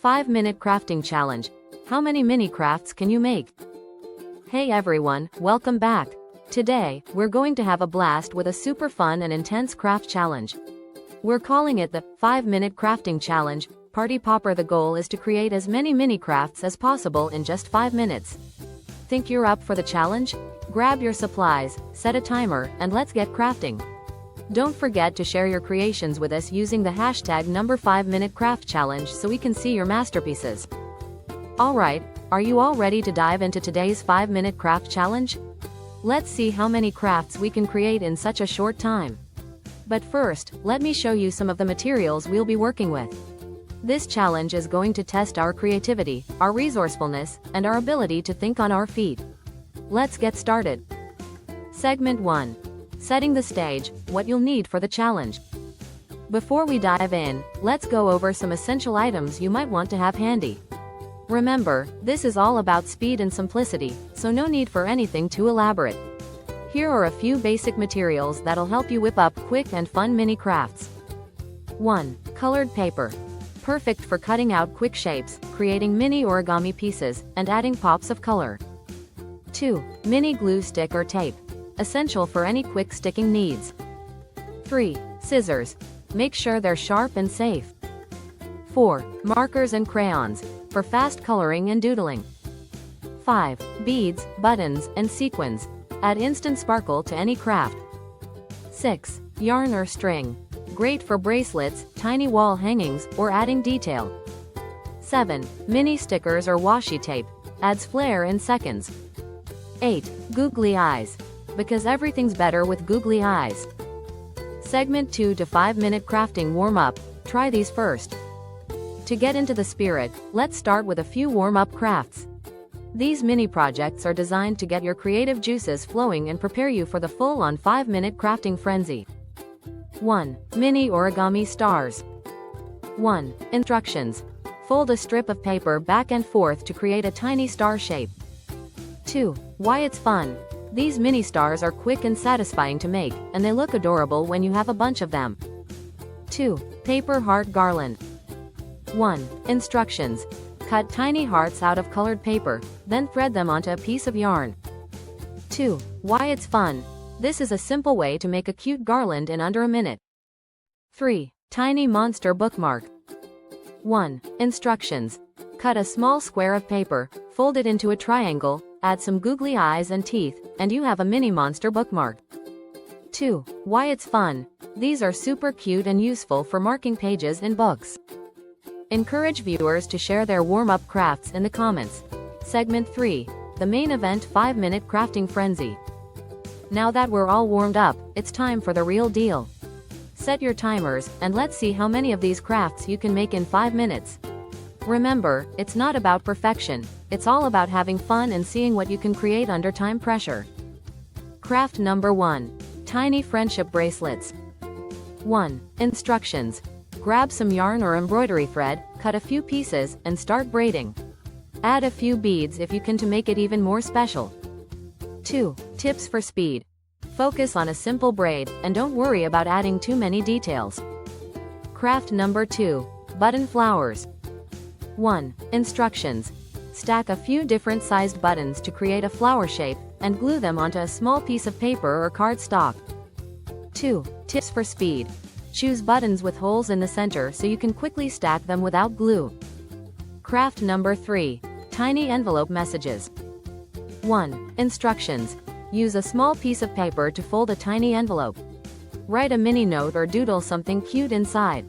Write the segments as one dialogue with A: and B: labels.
A: 5-minute crafting challenge. How many mini crafts can you make? Hey everyone, welcome back. Today, we're going to have a blast with a super fun and intense craft challenge. We're calling it the 5-minute crafting challenge. Party popper. The goal is to create as many mini crafts as possible in just 5 minutes. Think you're up for the challenge? Grab your supplies, set a timer, and let's get crafting. Don't forget to share your creations with us using the hashtag #5minute craft challenge so we can see your masterpieces. Alright, are you all ready to dive into today's 5-minute craft challenge? Let's see how many crafts we can create in such a short time. But first, let me show you some of the materials we'll be working with. This challenge is going to test our creativity, our resourcefulness, and our ability to think on our feet. Let's get started. Segment 1. Setting the stage, what you'll need for the challenge. Before we dive in, let's go over some essential items you might want to have handy. Remember, this is all about speed and simplicity, so no need for anything too elaborate. Here are a few basic materials that'll help you whip up quick and fun mini crafts. 1. Colored paper. Perfect for cutting out quick shapes, creating mini origami pieces, and adding pops of color. 2. Mini glue stick or tape. Essential for any quick sticking needs. 3. Scissors. Make sure they're sharp and safe. 4. Markers and crayons, for fast coloring and doodling. 5. Beads, buttons, and sequins. Add instant sparkle to any craft. 6. Yarn or string. Great for bracelets, tiny wall hangings, or adding detail. 7. Mini stickers or washi tape. Adds flair in seconds. 8. Googly eyes. Because everything's better with googly eyes. Segment 2 to 5-minute crafting warm-up. Try these first. To get into the spirit, let's start with a few warm-up crafts. These mini projects are designed to get your creative juices flowing and prepare you for the full-on 5-minute crafting frenzy. 1. Mini origami stars. 1. Instructions. Fold a strip of paper back and forth to create a tiny star shape. 2. Why it's fun. These mini stars are quick and satisfying to make, and they look adorable when you have a bunch of them. 2. Paper heart garland. 1. Instructions. Cut tiny hearts out of colored paper, then thread them onto a piece of yarn. 2. Why it's fun. This is a simple way to make a cute garland in under a minute. 3. Tiny monster bookmark. 1. Instructions. Cut a small square of paper, fold it into a triangle, add some googly eyes and teeth, and you have a mini monster bookmark. 2. Why it's fun. These are super cute and useful for marking pages in books. Encourage viewers to share their warm-up crafts in the comments. Segment 3. The main event 5-minute crafting frenzy. Now that we're all warmed up, it's time for the real deal. Set your timers, and let's see how many of these crafts you can make in 5 minutes. Remember, it's not about perfection, it's all about having fun and seeing what you can create under time pressure. Craft number 1. Tiny friendship bracelets. 1. Instructions. Grab some yarn or embroidery thread, cut a few pieces, and start braiding. Add a few beads if you can to make it even more special. 2. Tips for speed. Focus on a simple braid, and don't worry about adding too many details. Craft number 2. Button flowers. 1. Instructions. Stack a few different sized buttons to create a flower shape, and glue them onto a small piece of paper or cardstock. 2. Tips for speed. Choose buttons with holes in the center so you can quickly stack them without glue. Craft number 3. Tiny envelope messages. 1. Instructions. Use a small piece of paper to fold a tiny envelope. Write a mini note or doodle something cute inside.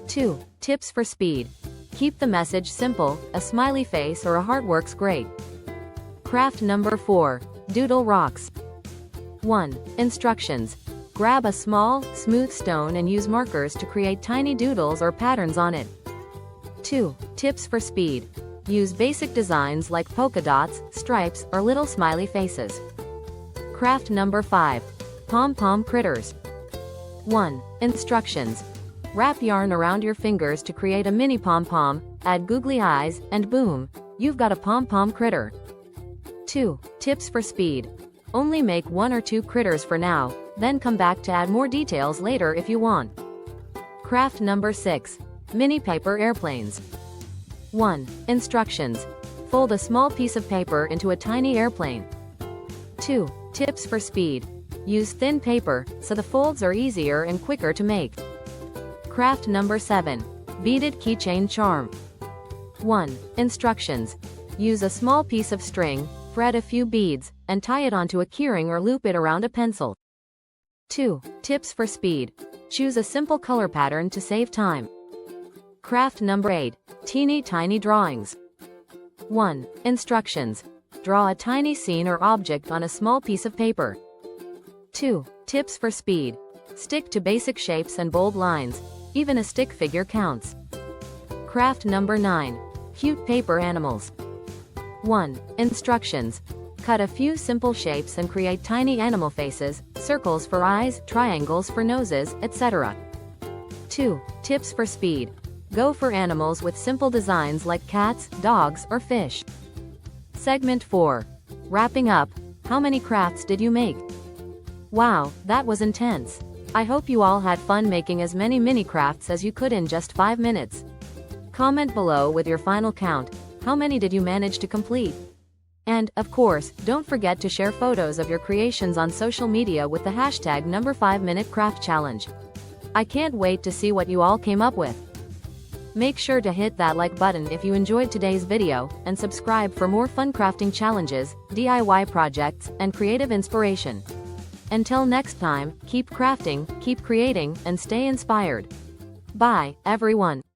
A: 2. Tips for speed. Keep the message simple, a smiley face or a heart works great. Craft number 4. Doodle rocks. 1. Instructions. Grab a small, smooth stone and use markers to create tiny doodles or patterns on it. 2. Tips for speed. Use basic designs like polka dots, stripes, or little smiley faces. Craft number 5. Pom-pom critters. 1. Instructions. Wrap yarn around your fingers to create a mini pom-pom, add googly eyes, and boom, you've got a pom-pom critter. 2. Tips for speed. Only make 1 or 2 critters for now, then come back to add more details later if you want. Craft number 6. Mini paper airplanes. 1. Instructions. Fold a small piece of paper into a tiny airplane. 2. Tips for speed. Use thin paper, so the folds are easier and quicker to make. Craft number 7. Beaded keychain charm. 1. Instructions. Use a small piece of string, thread a few beads, and tie it onto a keyring or loop it around a pencil. 2. Tips for speed. Choose a simple color pattern to save time. Craft number 8. Teeny tiny drawings. 1. Instructions. Draw a tiny scene or object on a small piece of paper. 2. Tips for speed. Stick to basic shapes and bold lines. Even a stick figure counts. Craft number 9. Cute paper animals. 1. Instructions. Cut a few simple shapes and create tiny animal faces, circles for eyes, triangles for noses, etc. 2. Tips for speed. Go for animals with simple designs like cats, dogs, or fish. Segment 4. Wrapping up. How many crafts did you make? Wow, that was intense. I hope you all had fun making as many mini crafts as you could in just 5 minutes. Comment below with your final count. How many did you manage to complete? And, of course, don't forget to share photos of your creations on social media with the hashtag #5MinuteCraftChallenge. I can't wait to see what you all came up with. Make sure to hit that like button if you enjoyed today's video, and subscribe for more fun crafting challenges, DIY projects, and creative inspiration. Until next time, keep crafting, keep creating, and stay inspired. Bye, everyone.